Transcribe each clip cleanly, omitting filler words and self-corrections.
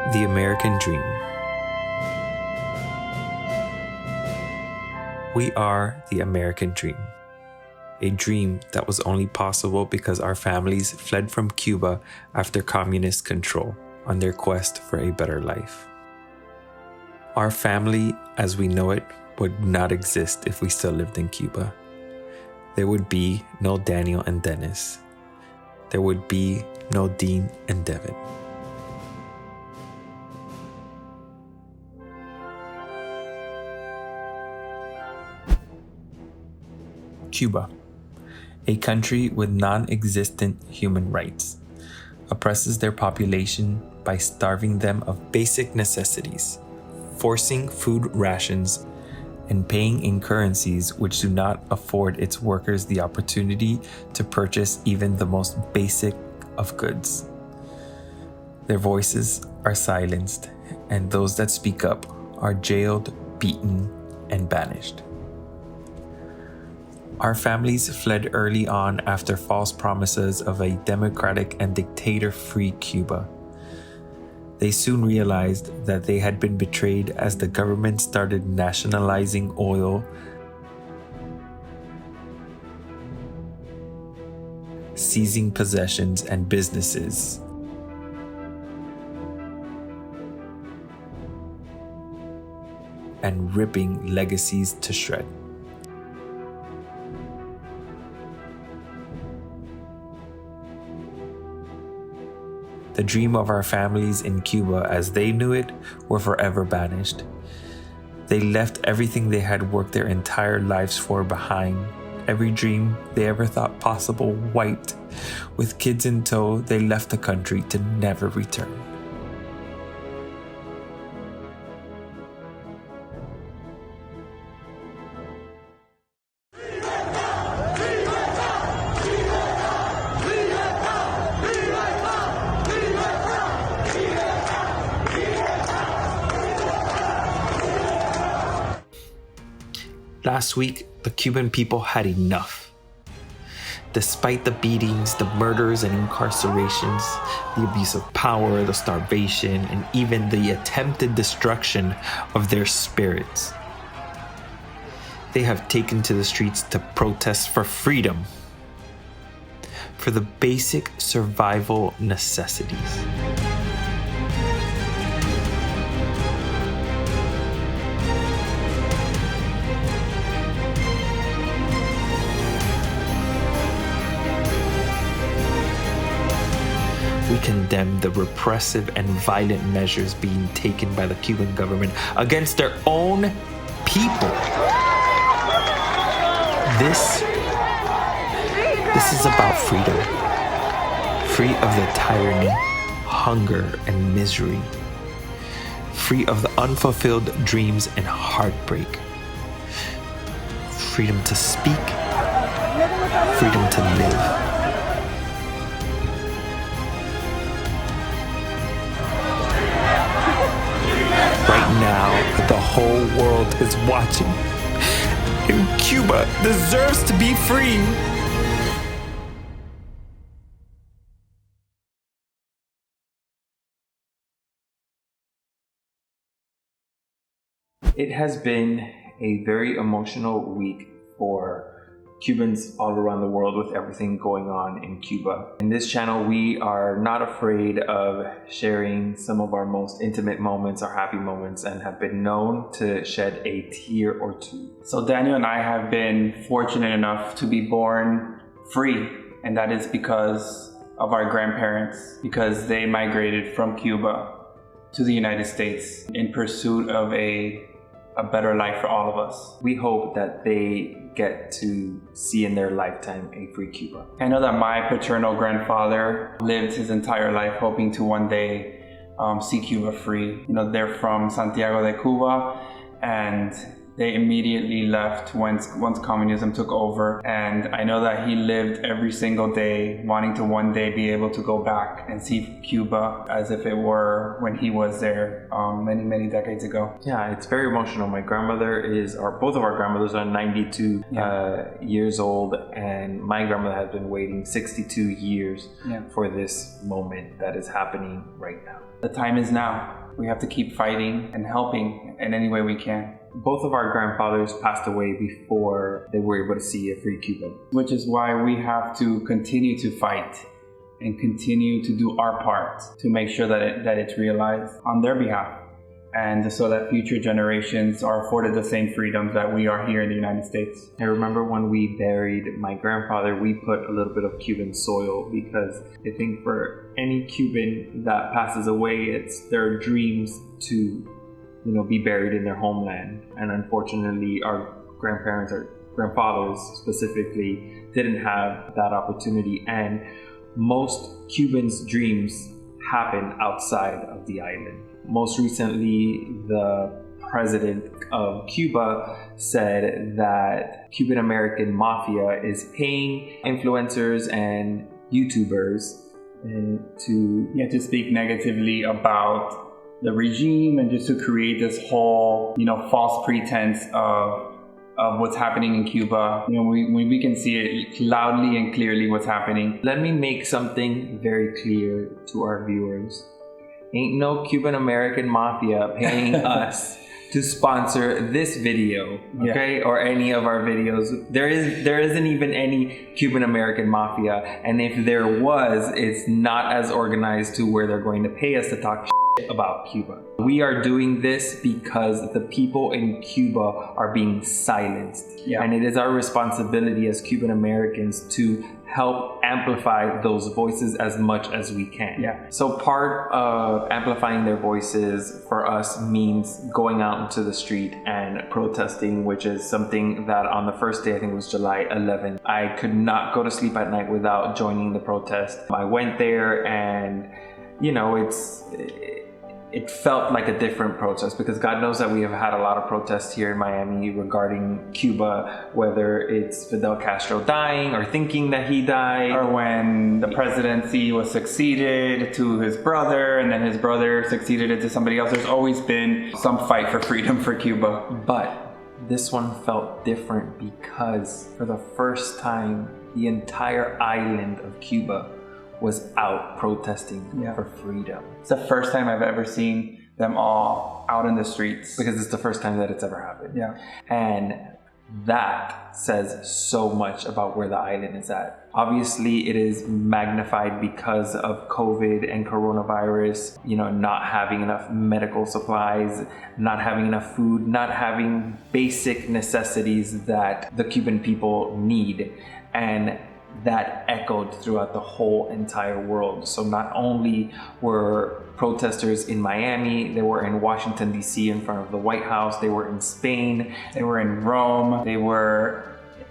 The American Dream. We are the American dream. A dream that was only possible because our families fled from Cuba after communist control on their quest for a better life. Our family, as we know it, would not exist if we still lived in Cuba. There would be no Daniel and Dennis. There would be no Dean and Devin. Cuba, a country with non-existent human rights, oppresses their population by starving them of basic necessities, forcing food rations, and paying in currencies which do not afford its workers the opportunity to purchase even the most basic of goods. Their voices are silenced, and those that speak up are jailed, beaten, and banished. Our families fled early on after false promises of a democratic and dictator-free Cuba. They soon realized that they had been betrayed as the government started nationalizing oil, seizing possessions and businesses, and ripping legacies to shreds. The dream of our families in Cuba, as they knew it, were forever banished. They left everything they had worked their entire lives for behind. Every dream they ever thought possible wiped. With kids in tow, they left the country to never return. Last week, the Cuban people had enough. Despite the beatings, the murders and incarcerations, the abuse of power, the starvation, and even the attempted destruction of their spirits, they have taken to the streets to protest for freedom, for the basic survival necessities. We condemn the repressive and violent measures being taken by the Cuban government against their own people. This is about freedom. Free of the tyranny, hunger, and misery. Free of the unfulfilled dreams and heartbreak. Freedom to speak. Freedom to live. Right now, the whole world is watching, and Cuba deserves to be free. It has been a very emotional week for Cubans all around the world with everything going on in Cuba. In this channel, we are not afraid of sharing some of our most intimate moments, our happy moments, and have been known to shed a tear or two. So Daniel and I have been fortunate enough to be born free, and that is because of our grandparents, because they migrated from Cuba to the United States in pursuit of a better life for all of us. We hope that they get to see in their lifetime a free Cuba. I know that my paternal grandfather lived his entire life hoping to one day see Cuba free. You know, they're from Santiago de Cuba, and They immediately left once communism took over. And I know that he lived every single day wanting to one day be able to go back and see Cuba as if it were when he was there many, many decades ago. Yeah, it's very emotional. My grandmother both of our grandmothers are 92 years old, and my grandmother has been waiting 62 years for this moment that is happening right now. The time is now. We have to keep fighting and helping in any way we can. Both of our grandfathers passed away before they were able to see a free Cuba. Which is why we have to continue to fight and continue to do our part to make sure that it's realized on their behalf, and so that future generations are afforded the same freedoms that we are here in the United States. I remember when we buried my grandfather, we put a little bit of Cuban soil, because I think for any Cuban that passes away, it's their dreams to, be buried in their homeland. And unfortunately, our grandparents, or grandfathers specifically, didn't have that opportunity. And most Cubans' dreams happen outside of the island. Most recently, the president of Cuba said that Cuban American mafia is paying influencers and YouTubers to speak negatively about the regime, and just to create this whole, false pretense of what's happening in Cuba. We can see it loudly and clearly what's happening. Let me make something very clear to our viewers. Ain't no Cuban American mafia paying us to sponsor this video, okay? Or any of our videos. There isn't even any Cuban American mafia, and if there was, it's not as organized to where they're going to pay us to talk about Cuba. We are doing this because the people in Cuba are being silenced. And it is our responsibility as Cuban Americans to help amplify those voices as much as we can. So part of amplifying their voices for us means going out into the street and protesting, which is something that on the first day, I think it was July 11th, I could not go to sleep at night without joining the protest. I went there, and it felt like a different protest, because God knows that we have had a lot of protests here in Miami regarding Cuba, whether it's Fidel Castro dying or thinking that he died, or when the presidency was succeeded to his brother, and then his brother succeeded it to somebody else. There's always been some fight for freedom for Cuba. But this one felt different, because for the first time, the entire island of Cuba was out protesting for freedom. It's the first time I've ever seen them all out in the streets. Because it's the first time that it's ever happened. And that says so much about where the island is at. Obviously, it is magnified because of COVID and coronavirus, not having enough medical supplies, not having enough food, not having basic necessities that the Cuban people need. And that echoed throughout the whole entire world. So not only were protesters in Miami, they were in Washington, D.C. in front of the White House, they were in Spain, they were in Rome, they were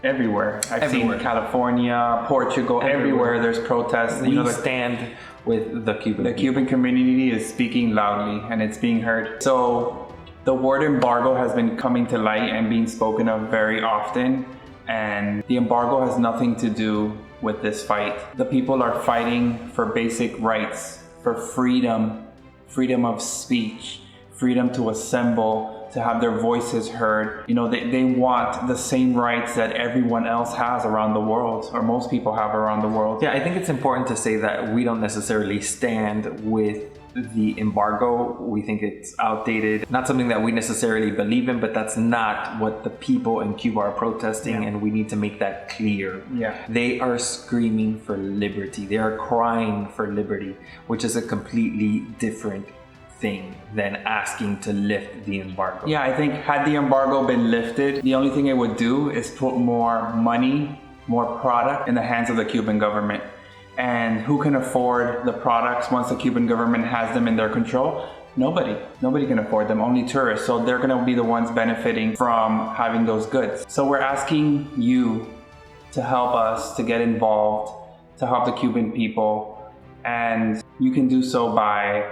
everywhere. I've seen California, Portugal, everywhere there's protests. We stand with the Cuban The Cuban community is speaking loudly, and it's being heard. So the word embargo has been coming to light and being spoken of very often. And the embargo has nothing to do with this fight. The people are fighting for basic rights, for freedom, freedom of speech, freedom to assemble, to have their voices heard. They want the same rights that everyone else has around the world, or most people have around the world. I think it's important to say that we don't necessarily stand with the embargo. We think it's outdated, not something that we necessarily believe in, but that's not what the people in Cuba are protesting, and we need to make that clear. They are screaming for liberty. They are crying for liberty, which is a completely different thing than asking to lift the embargo. I think had the embargo been lifted, the only thing it would do is put more money, more product in the hands of the Cuban government. And who can afford the products once the Cuban government has them in their control? Nobody. Nobody can afford them, only tourists. So they're gonna be the ones benefiting from having those goods. So we're asking you to help us, to get involved, to help the Cuban people. And you can do so by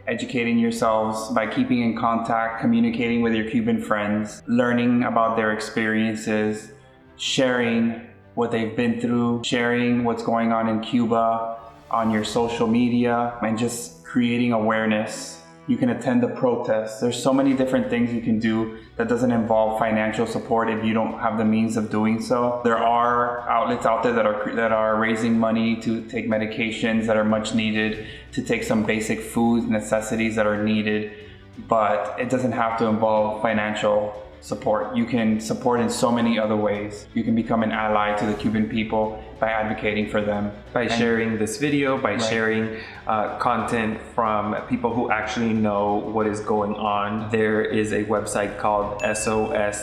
educating yourselves by keeping in contact, communicating with your Cuban friends, learning about their experiences, sharing what they've been through, sharing what's going on in Cuba on your social media, and just creating awareness. You can attend the protests. There's so many different things you can do that doesn't involve financial support if you don't have the means of doing so. There are outlets out there that are raising money to take medications that are much needed, to take some basic food necessities that are needed, but it doesn't have to involve financial support. You can support in so many other ways. You can become an ally to the Cuban people by advocating for them. By sharing this video, by sharing content from people who actually know what is going on. There is a website called SOS-Cuba.net.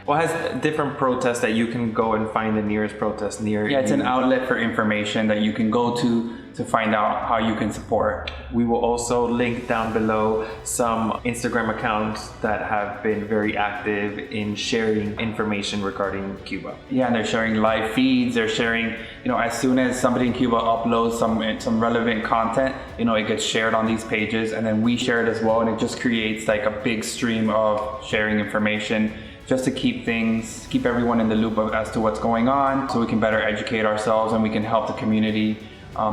Well, it has different protests that you can go and find the nearest protest near you. Yeah, it's an outlet for information that you can go to find out how you can support. We will also link down below some Instagram accounts that have been very active in sharing information regarding Cuba. Yeah, and they're sharing live feeds. They're sharing, as soon as somebody in Cuba uploads some relevant content, it gets shared on these pages, and then we share it as well, and it just creates like a big stream of sharing information, just to keep everyone in the loop as to what's going on, so we can better educate ourselves and we can help the community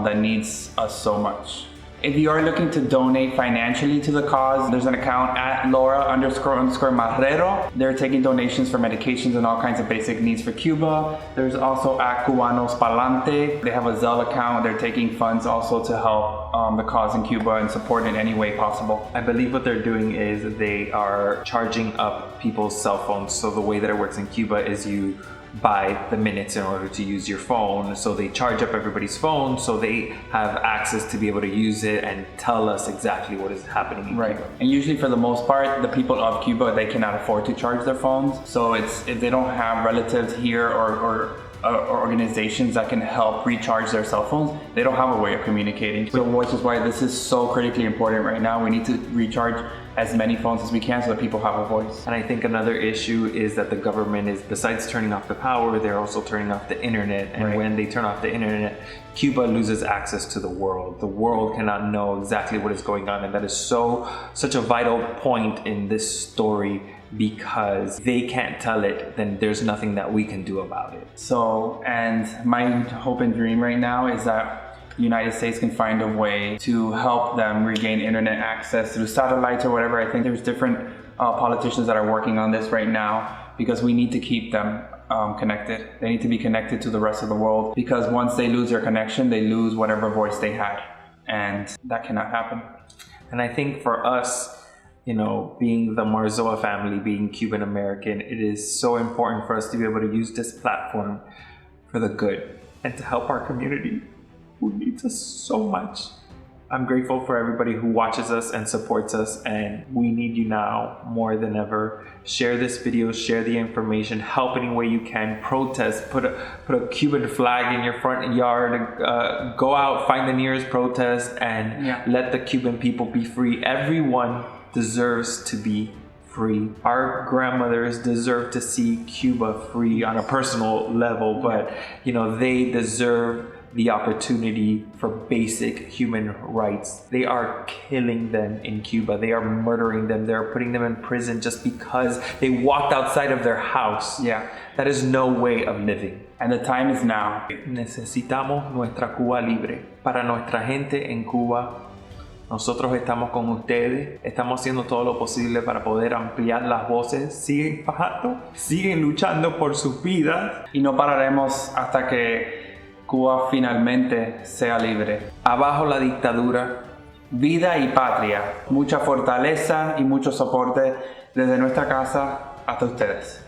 that needs us so much. If you are looking to donate financially to the cause, there's an account at Laura__Marrero. They're taking donations for medications and all kinds of basic needs for Cuba. There's also at Cubanospalante. They have a Zelle account. They're taking funds also to help the cause in Cuba and support in any way possible. I believe what they're doing is they are charging up people's cell phones. So the way that it works in Cuba is you buy the minutes in order to use your phone. So they charge up everybody's phone so they have access to be able to use it and tell us exactly what is happening in Cuba. And usually for the most part, the people of Cuba, they cannot afford to charge their phones. So if they don't have relatives here or organizations that can help recharge their cell phones, they don't have a way of communicating. So which is why this is so critically important right now. We need to recharge as many phones as we can so that people have a voice. And I think another issue is that the government is, besides turning off the power, they're also turning off the internet. And when they turn off the internet, Cuba loses access to the world. The world cannot know exactly what is going on. And that is such a vital point in this story, because they can't tell it, then there's nothing that we can do about it. So, and my hope and dream right now is that the United States can find a way to help them regain internet access through satellites or whatever. I think there's different politicians that are working on this right now, because we need to keep them connected. They need to be connected to the rest of the world, because once they lose their connection, they lose whatever voice they had, and that cannot happen. And I think for us, being the Marzoa family, being Cuban American, it is so important for us to be able to use this platform for the good and to help our community who needs us so much. I'm grateful for everybody who watches us and supports us, and we need you now more than ever. Share this video, share the information, help any way you can, protest, put a Cuban flag in your front yard, go out, find the nearest protest, and let the Cuban people be free. Everyone deserves to be free. Our grandmothers deserve to see Cuba free on a personal level, but they deserve the opportunity for basic human rights. They are killing them in Cuba. They are murdering them. They're putting them in prison just because they walked outside of their house. That is no way of living. And the time is now. Necesitamos nuestra Cuba libre. Para nuestra gente en Cuba, nosotros estamos con ustedes, estamos haciendo todo lo posible para poder ampliar las voces. Siguen bajando, siguen luchando por sus vidas. Y no pararemos hasta que Cuba finalmente sea libre. Abajo la dictadura. Vida y patria. Mucha fortaleza y mucho soporte desde nuestra casa hasta ustedes.